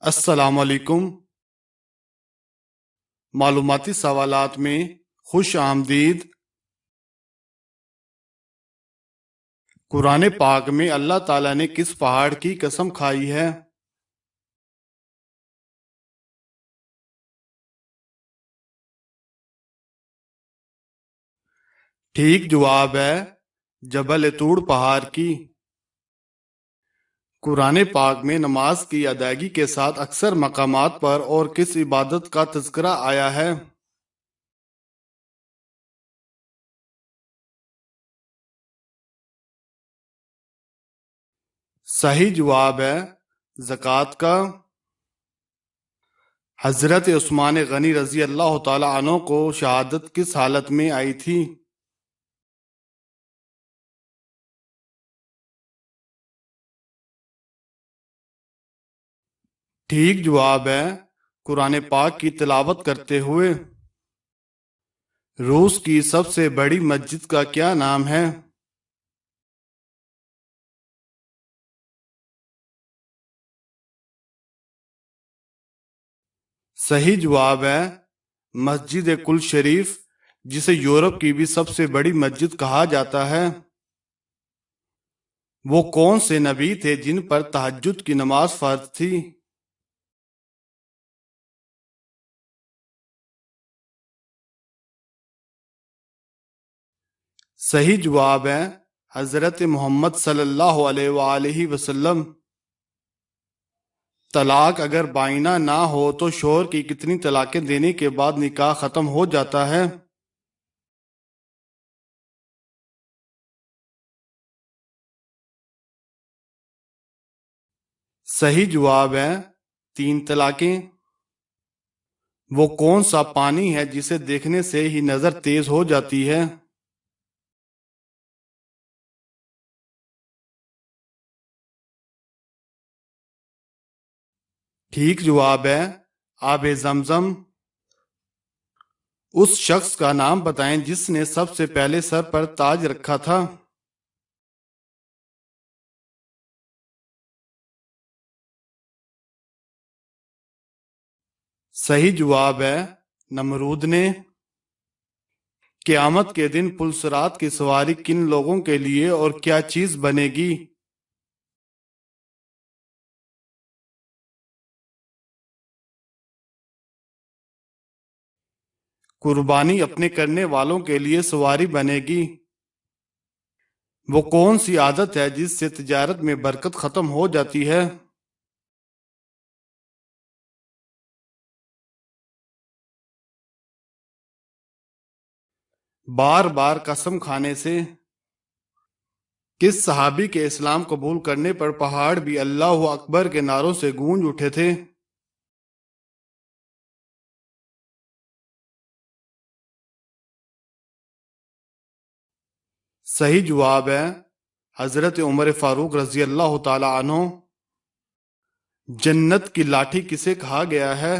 السلام علیکم۔ معلوماتی سوالات میں خوش آمدید۔ قرآن پاک میں اللہ تعالیٰ نے کس پہاڑ کی قسم کھائی ہے؟ ٹھیک جواب ہے جبل طور پہاڑ کی۔ قرآن پاک میں نماز کی ادائیگی کے ساتھ اکثر مقامات پر اور کس عبادت کا تذکرہ آیا ہے؟ صحیح جواب ہے زکوٰۃ کا۔ حضرت عثمان غنی رضی اللہ تعالی عنہ کو شہادت کس حالت میں آئی تھی؟ ٹھیک جواب ہے قرآن پاک کی تلاوت کرتے ہوئے۔ روس کی سب سے بڑی مسجد کا کیا نام ہے؟ صحیح جواب ہے مسجد کل شریف، جسے یورپ کی بھی سب سے بڑی مسجد کہا جاتا ہے۔ وہ کون سے نبی تھے جن پر تہجد کی نماز فرض تھی؟ صحیح جواب ہے حضرت محمد صلی اللہ علیہ وآلہ وسلم۔ طلاق اگر بائنہ نہ ہو تو شوہر کی کتنی طلاقیں دینے کے بعد نکاح ختم ہو جاتا ہے؟ صحیح جواب ہے 3 طلاقیں۔ وہ کون سا پانی ہے جسے دیکھنے سے ہی نظر تیز ہو جاتی ہے؟ ٹھیک جواب ہے آب زمزم۔ اس شخص کا نام بتائیں جس نے سب سے پہلے سر پر تاج رکھا تھا۔ صحیح جواب ہے نمرود نے۔ قیامت کے دن پلسرات کی سواری کن لوگوں کے لیے اور کیا چیز بنے گی؟ قربانی اپنے کرنے والوں کے لیے سواری بنے گی۔ وہ کون سی عادت ہے جس سے تجارت میں برکت ختم ہو جاتی ہے؟ بار بار قسم کھانے سے۔ کس صحابی کے اسلام قبول کرنے پر پہاڑ بھی اللہ اکبر کے نعروں سے گونج اٹھے تھے؟ صحیح جواب ہے حضرت عمر فاروق رضی اللہ تعالی عنہ۔ جنت کی لاٹھی کسے کہا گیا ہے؟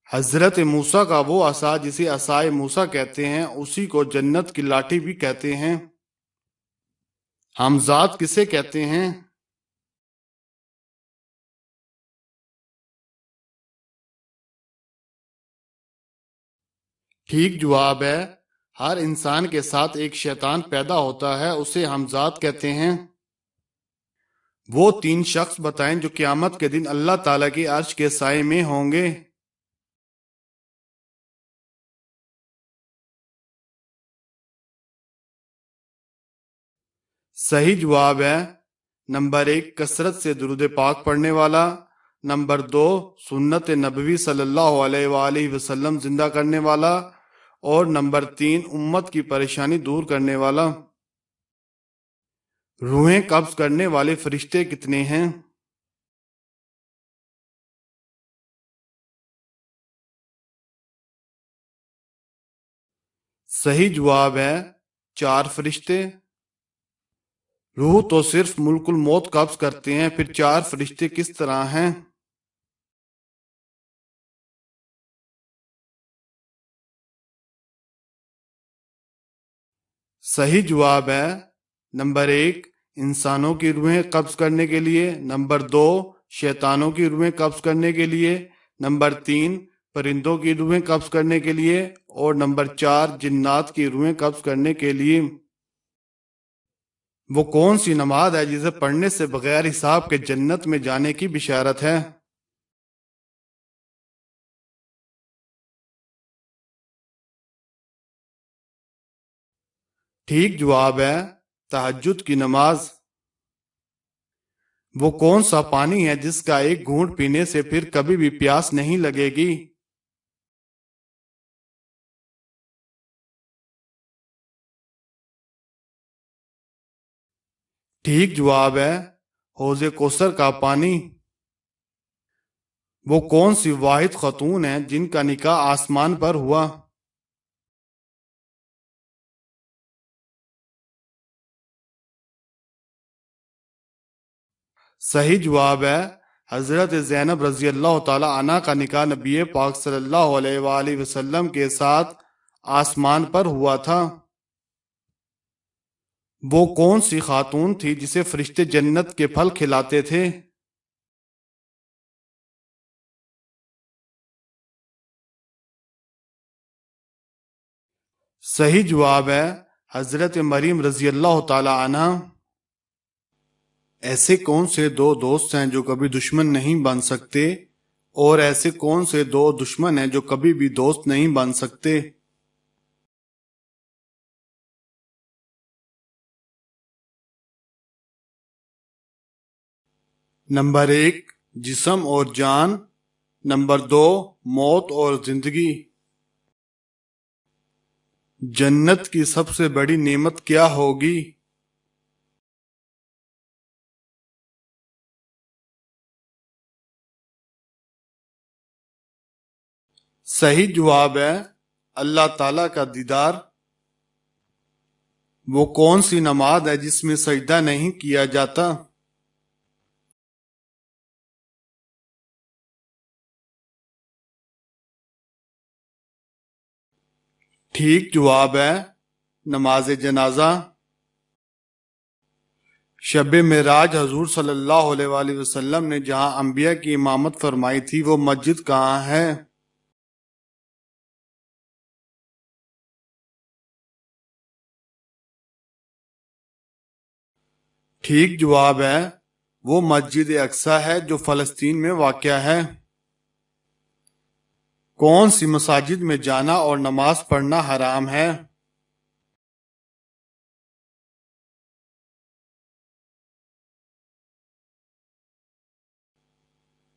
حضرت موسیٰ کا وہ عصا جسے عصائے موسیٰ کہتے ہیں اسی کو جنت کی لاٹھی بھی کہتے ہیں۔ ہمزاد کسے کہتے ہیں؟ ٹھیک جواب ہے ہر انسان کے ساتھ ایک شیطان پیدا ہوتا ہے، اسے ہمزاد کہتے ہیں۔ وہ 3 شخص بتائیں جو قیامت کے دن اللہ تعالیٰ کے عرش کے سائے میں ہوں گے۔ صحیح جواب ہے نمبر 1 کثرت سے درود پاک پڑھنے والا، نمبر 2 سنت نبوی صلی اللہ علیہ وآلہ وسلم زندہ کرنے والا، اور نمبر 3 امت کی پریشانی دور کرنے والا۔ روحیں قبض کرنے والے فرشتے کتنے ہیں؟ صحیح جواب ہے 4 فرشتے۔ روح تو صرف ملک الموت قبض کرتے ہیں، پھر 4 فرشتے کس طرح ہیں؟ صحیح جواب ہے نمبر 1 انسانوں کی روحیں قبض کرنے کے لیے، نمبر 2 شیطانوں کی روحیں قبض کرنے کے لیے، نمبر 3 پرندوں کی روحیں قبض کرنے کے لیے، اور نمبر 4 جنات کی روحیں قبض کرنے کے لیے۔ وہ کون سی نماز ہے جسے پڑھنے سے بغیر حساب کے جنت میں جانے کی بشارت ہے؟ ٹھیک جواب ہے تہجد کی نماز۔ وہ کون سا پانی ہے جس کا ایک گھونٹ پینے سے پھر کبھی بھی پیاس نہیں لگے گی؟ ٹھیک جواب ہے حوض کوثر کا پانی۔ وہ کون سی واحد خاتون ہیں جن کا نکاح آسمان پر ہوا؟ صحیح جواب ہے حضرت زینب رضی اللہ تعالی عنہ کا نکاح نبی پاک صلی اللہ علیہ وآلہ وسلم کے ساتھ آسمان پر ہوا تھا۔ وہ کون سی خاتون تھی جسے فرشتے جنت کے پھل کھلاتے تھے؟ صحیح جواب ہے حضرت مریم رضی اللہ تعالی عنہ۔ ایسے کون سے دو دوست ہیں جو کبھی دشمن نہیں بن سکتے، اور ایسے کون سے دو دشمن ہیں جو کبھی بھی دوست نہیں بن سکتے؟ نمبر 1 جسم اور جان، نمبر 2 موت اور زندگی۔ جنت کی سب سے بڑی نعمت کیا ہوگی؟ صحیح جواب ہے اللہ تعالی کا دیدار۔ وہ کون سی نماز ہے جس میں سجدہ نہیں کیا جاتا؟ ٹھیک جواب ہے نماز جنازہ۔ شب معراج حضور صلی اللہ علیہ وآلہ وسلم نے جہاں انبیاء کی امامت فرمائی تھی وہ مسجد کہاں ہے؟ ٹھیک جواب ہے وہ مسجد اقصی ہے جو فلسطین میں واقع ہے۔ کون سی مساجد میں جانا اور نماز پڑھنا حرام ہے؟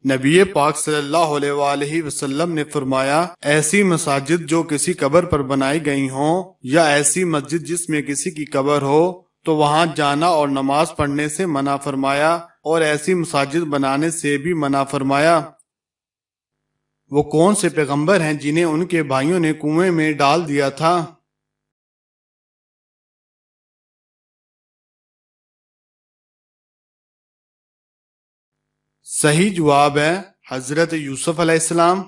نبی پاک صلی اللہ علیہ وآلہ وسلم نے فرمایا ایسی مساجد جو کسی قبر پر بنائی گئی ہوں یا ایسی مسجد جس میں کسی کی قبر ہو تو وہاں جانا اور نماز پڑھنے سے منع فرمایا، اور ایسی مساجد بنانے سے بھی منع فرمایا۔ وہ کون سے پیغمبر ہیں جنہیں ان کے بھائیوں نے کنویں میں ڈال دیا تھا؟ صحیح جواب ہے حضرت یوسف علیہ السلام۔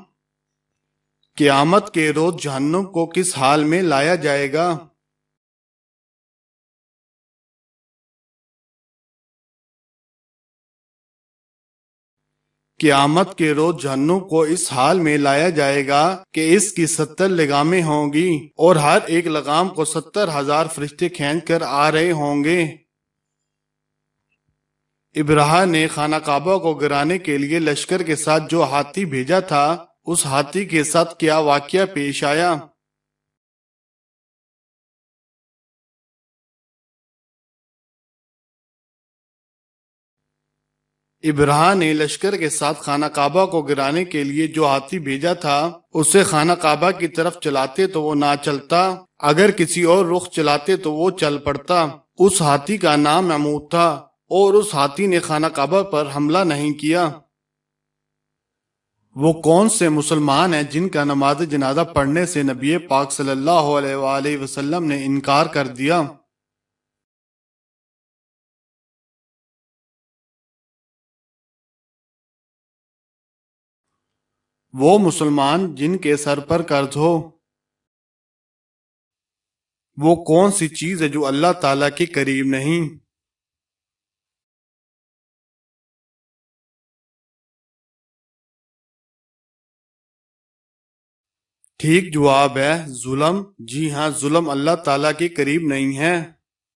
قیامت کے روز جہنم کو کس حال میں لایا جائے گا؟ قیامت کے روز جہنم کو اس حال میں لایا جائے گا کہ اس کی 70 لگامیں ہوں گی، اور ہر ایک لگام کو 70,000 فرشتے کھینچ کر آ رہے ہوں گے۔ ابرہہ نے خانہ کعبہ کو گرانے کے لیے لشکر کے ساتھ جو ہاتھی بھیجا تھا اس ہاتھی کے ساتھ کیا واقعہ پیش آیا؟ ابرہہ نے لشکر کے ساتھ خانہ کعبہ کو گرانے کے لیے جو ہاتھی بھیجا تھا اسے خانہ کعبہ کی طرف چلاتے تو وہ نہ چلتا، اگر کسی اور رخ چلاتے تو وہ چل پڑتا۔ اس ہاتھی کا نام محمود تھا، اور اس ہاتھی نے خانہ کعبہ پر حملہ نہیں کیا۔ وہ کون سے مسلمان ہیں جن کا نماز جنازہ پڑھنے سے نبی پاک صلی اللہ علیہ وآلہ وسلم نے انکار کر دیا؟ وہ مسلمان جن کے سر پر قرض ہو۔ وہ کون سی چیز ہے جو اللہ تعالیٰ کے قریب نہیں؟ ٹھیک جواب ہے ظلم۔ جی ہاں، ظلم اللہ تعالیٰ کے قریب نہیں ہے۔